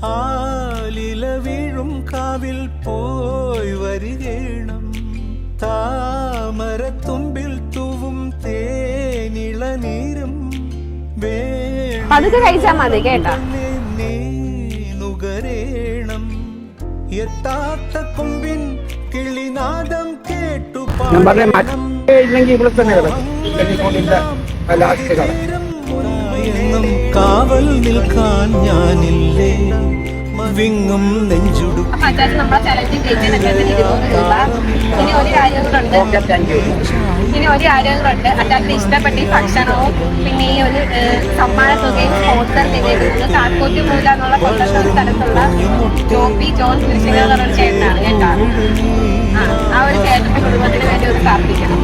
ആലില വീഴും കാവിൽ പോയി വരികേണം താമരത്തുമ്പിൽ തൂവും തേനിളനീരും അതൊക്കെ കഴിച്ചാൽ മതി കേട്ടോ. നുകരേണം എത്താത്ത കൊമ്പിൻ കിളിനാദം കേട്ടു കാവൽ നിൽക്കാൻ ഞാനില്ലേ വിങ്ങും നെഞ്ചുടു. നമ്മളെ ചലഞ്ചിങ് ഇനി ഒരു കാര്യങ്ങളുണ്ട്. അച്ചാത്തിന് ഇഷ്ടപ്പെട്ട ഈ ഭക്ഷണവും പിന്നെ ഈ ഒരു സമ്മാന തുകയും സ്പോൺസർ ചെയ്തിരുന്നത് കാക്കോറ്റുമൂല എന്നുള്ള കൊല്ലത്തെ സ്ഥലത്തുള്ള ജോൺ കൃഷികൾ എന്ന് പറഞ്ഞ ചേട്ടനാണ് കേട്ടോ. ആ ഒരു ചേട്ടന്റെ കുടുംബത്തിന് വേണ്ടി ഒന്ന് പ്രാർത്ഥിക്കണം.